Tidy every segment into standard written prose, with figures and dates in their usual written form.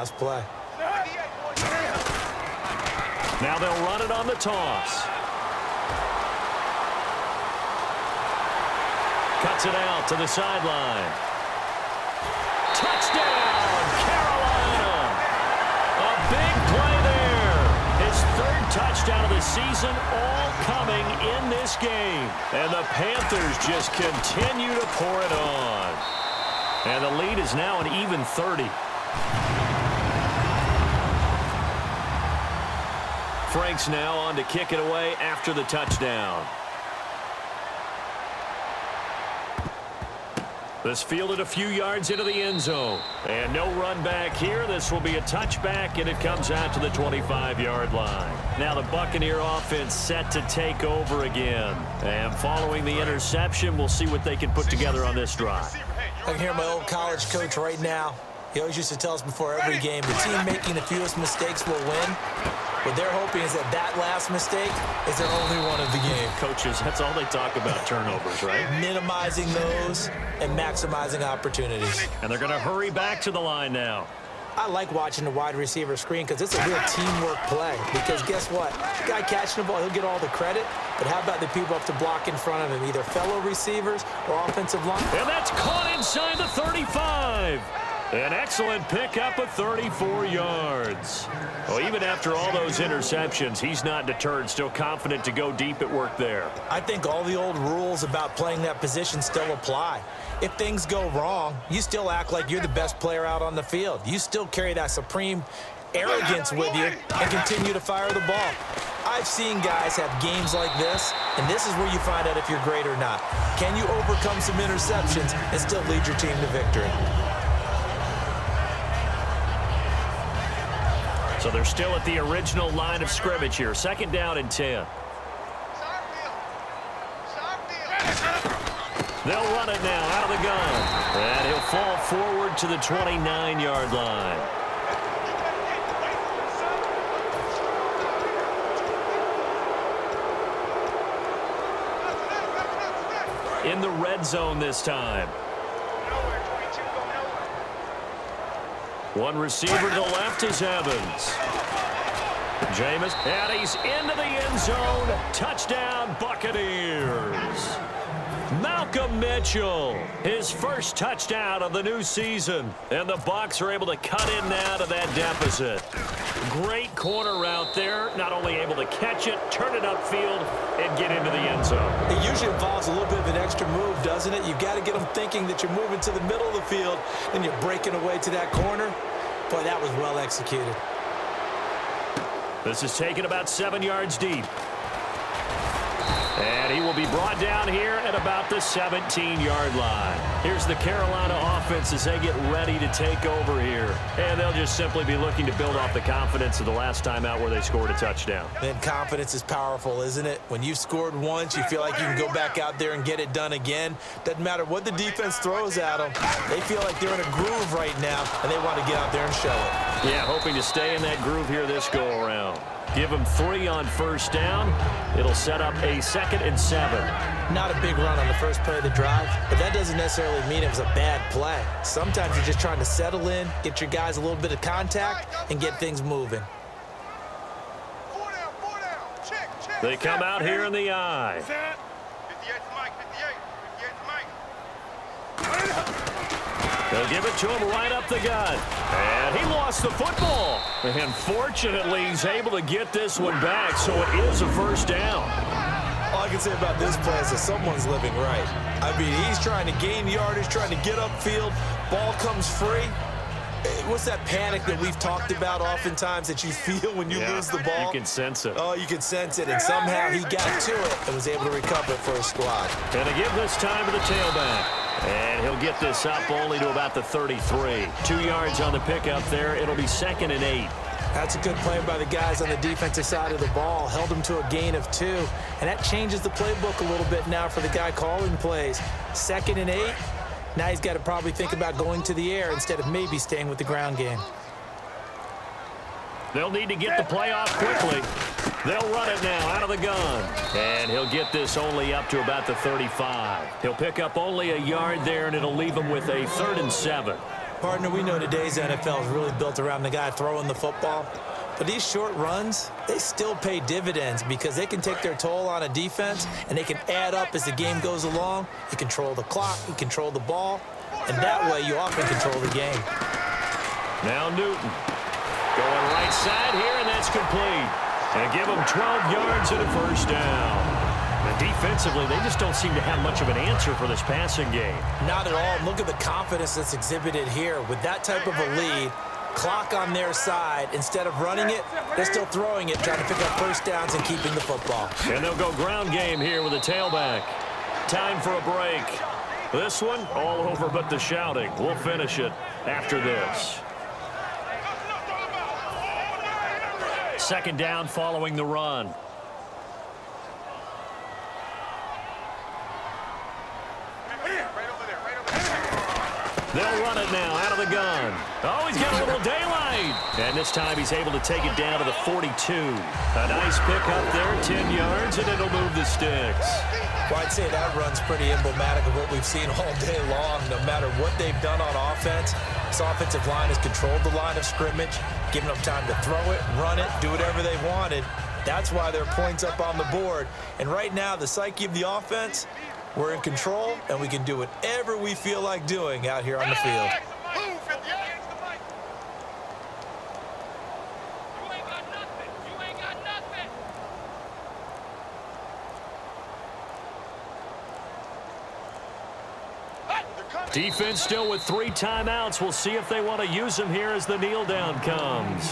last play. Now they'll run it on the toss. Cuts it out to the sideline. Touchdown, Carolina! A big play there. His third touchdown of the season, all coming in this game. And the Panthers just continue to pour it on. And the lead is now an even 30. Frank's now on to kick it away after the touchdown. This fielded a few yards into the end zone. And no run back here. This will be a touchback, and it comes out to the 25-yard line. Now the Buccaneer offense set to take over again. And following the interception, we'll see what they can put together on this drive. I can hear my old college coach right now. He always used to tell us before every game, the team making the fewest mistakes will win. What they're hoping is that last mistake is their only one of the game. Coaches, that's all they talk about, turnovers, right? Minimizing those and maximizing opportunities. And they're going to hurry back to the line now. I like watching the wide receiver screen because it's a real teamwork play. Because guess what? The guy catching the ball, he'll get all the credit. But how about the people up to block in front of him, either fellow receivers or offensive line? And that's caught inside the 35. An excellent pickup of 34 yards. Well, even after all those interceptions, he's not deterred, still confident to go deep at work there. I think all the old rules about playing that position still apply. If things go wrong, you still act like you're the best player out on the field. You still carry that supreme arrogance with you and continue to fire the ball. I've seen guys have games like this, and this is where you find out if you're great or not. Can you overcome some interceptions and still lead your team to victory? So they're still at the original line of scrimmage here. Second down and 10. They'll run it now out of the gun. And he'll fall forward to the 29-yard line. In the red zone this time. One receiver to the left is Evans. Jameis, and he's into the end zone. Touchdown, Buccaneers. Malcolm Mitchell, his first touchdown of the new season. And the Bucs are able to cut in now to that deficit. Great corner route there. Not only able to catch it, turn it upfield, and get into the end zone. It usually involves a little bit of an extra move, doesn't it? You've got to get them thinking that you're moving to the middle of the field and you're breaking away to that corner. Boy, that was well executed. This is taken about 7 yards deep. And he will be brought down here at about the 17-yard line. Here's the Carolina offense as they get ready to take over here. And they'll just simply be looking to build off the confidence of the last time out where they scored a touchdown. And confidence is powerful, isn't it? When you've scored once, you feel like you can go back out there and get it done again. Doesn't matter what the defense throws at them. They feel like they're in a groove right now, and they want to get out there and show it. Yeah, hoping to stay in that groove here this go-around. Give them 3 on first down. It'll set up a 2nd and 7. Not a big run on the first play of the drive, but that doesn't necessarily mean it was a bad play. Sometimes you're just trying to settle in, get your guys a little bit of contact, and get things moving. They come out here in the eye. They'll give it to him right up the gut. And he lost the football. And fortunately, he's able to get this one back, so it is a first down. All I can say about this play is that someone's living right. I mean, he's trying to gain yardage, trying to get upfield. Ball comes free. What's that panic that we've talked about oftentimes that you feel when you lose the ball? You can sense it. Oh, you can sense it. And somehow he got to it and was able to recover it for his squad. And to give this time to the tailback. And he'll get this up only to about the 33. 2 yards on the pickup there. It'll be 2nd and 8. That's a good play by the guys on the defensive side of the ball. Held them to a gain of 2. And that changes the playbook a little bit now for the guy calling plays. 2nd and 8. Now he's got to probably think about going to the air instead of maybe staying with the ground game. They'll need to get the play off quickly. They'll run it now out of the gun. And he'll get this only up to about the 35. He'll pick up only a yard there, and it'll leave him with a 3rd and 7. Partner, we know today's NFL is really built around the guy throwing the football. But these short runs, they still pay dividends because they can take their toll on a defense, and they can add up as the game goes along. You control the clock, you control the ball, and that way you often control the game. Now Newton going right side here, and that's complete. And give them 12 yards and a first down. And defensively, they just don't seem to have much of an answer for this passing game. Not at all. Look at the confidence that's exhibited here. With that type of a lead, clock on their side, instead of running it, they're still throwing it, trying to pick up first downs and keeping the football. And they'll go ground game here with a tailback. Time for a break. This one, all over but the shouting. We'll finish it after this. Second down following the run. They'll run it now out of the gun. Oh, he's got a little daylight. And this time he's able to take it down to the 42. A nice pickup there, 10 yards, and it'll move the sticks. Well, I'd say that run's pretty emblematic of what we've seen all day long. No matter what they've done on offense, this offensive line has controlled the line of scrimmage, given them time to throw it, run it, do whatever they wanted. That's why there are points up on the board. And right now, the psyche of the offense, we're in control, and we can do whatever we feel like doing out here on the field. Defense still with 3 timeouts. We'll see if they want to use them here as the kneel down comes.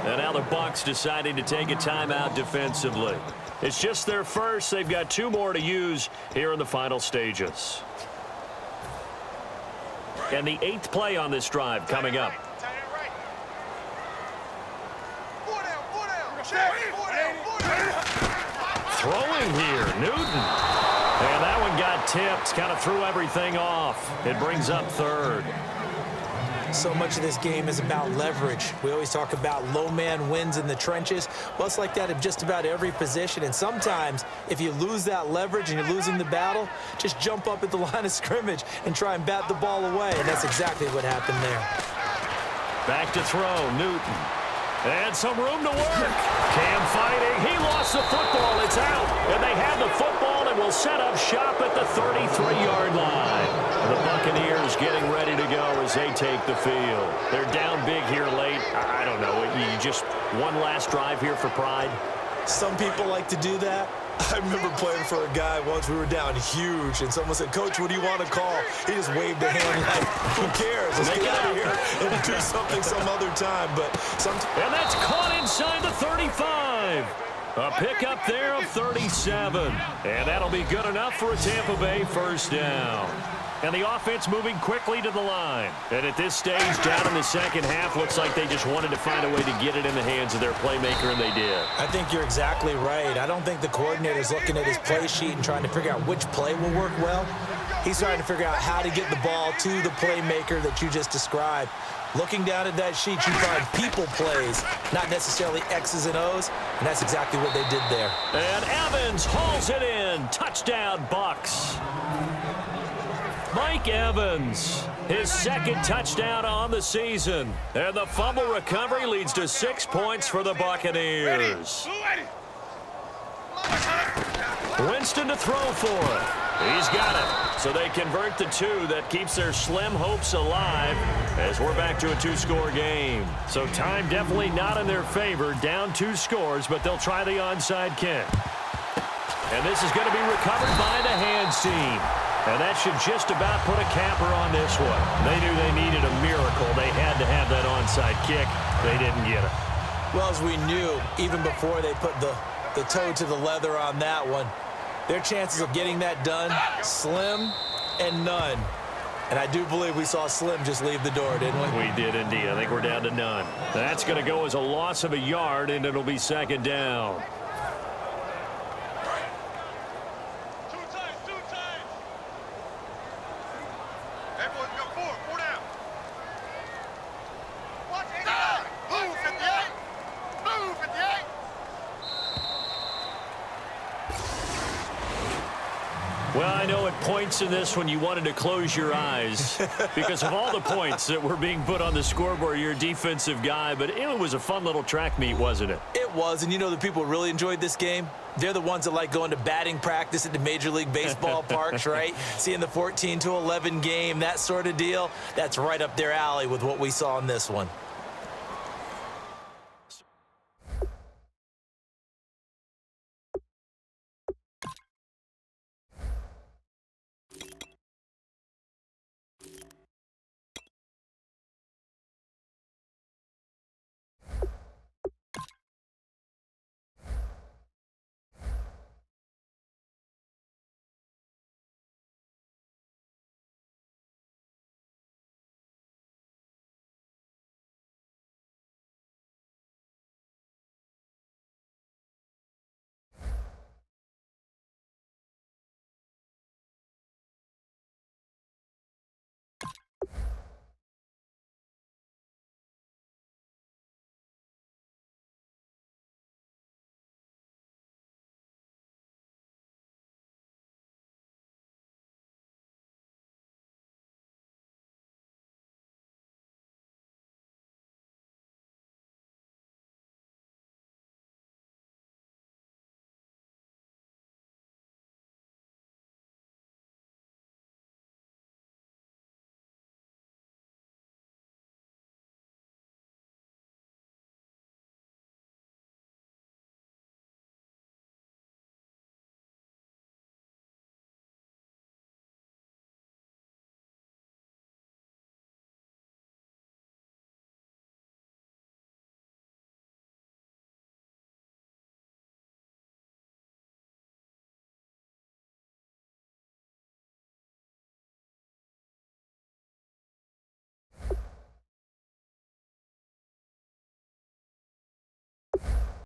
And now the Bucs deciding to take a timeout defensively. It's just their first. They've got 2 more to use here in the final stages. And the 8th play on this drive coming up. Throwing here, Newton. And that one got tipped, kind of threw everything off. It brings up 3rd. So much of this game is about leverage. We always talk about low man wins in the trenches. Well, it's like that in just about every position. And sometimes, if you lose that leverage and you're losing the battle, just jump up at the line of scrimmage and try and bat the ball away. And that's exactly what happened there. Back to throw, Newton. And some room to work. Cam fighting. He lost the football. It's out. And they have the football and will set up shop at the 33-yard line. The Buccaneers getting ready to go as they take the field. They're down big here late. I don't know. You just one last drive here for pride? Some people like to do that. I remember playing for a guy once. We were down huge, and someone said, "Coach, what do you want to call?" He just waved a hand like, "Who cares? Let's get out of here and do something some other time." But and that's caught inside the 35. A pickup there of 37. And that'll be good enough for a Tampa Bay first down. And the offense moving quickly to the line. And at this stage, down in the second half, looks like they just wanted to find a way to get it in the hands of their playmaker, and they did. I think you're exactly right. I don't think the coordinator's looking at his play sheet and trying to figure out which play will work well. He's trying to figure out how to get the ball to the playmaker that you just described. Looking down at that sheet, you find people plays, not necessarily X's and O's, and that's exactly what they did there. And Evans hauls it in. Touchdown, Bucs. Mike Evans, his 2nd touchdown on the season. And the fumble recovery leads to 6 points for the Buccaneers. Winston to throw for it. He's got it. So they convert the 2. That keeps their slim hopes alive as we're back to a 2-score game. So time definitely not in their favor. Down 2 scores, but they'll try the onside kick. And this is going to be recovered by the hands team. And that should just about put a capper on this one. They knew they needed a miracle. They had to have that onside kick. They didn't get it. Well, as we knew, even before they put the toe to the leather on that one, their chances of getting that done, slim and none. And I do believe we saw Slim just leave the door, didn't we? We did indeed. I think we're down to none. That's going to go as a loss of a yard, and it'll be 2nd down. Well, I know at points in this when you wanted to close your eyes because of all the points that were being put on the scoreboard. You're a defensive guy, but it was a fun little track meet, wasn't it? It was, and you know the people who really enjoyed this game? They're the ones that like going to batting practice at the Major League Baseball parks, right? Seeing the 14-11 game, that sort of deal. That's right up their alley with what we saw in this one.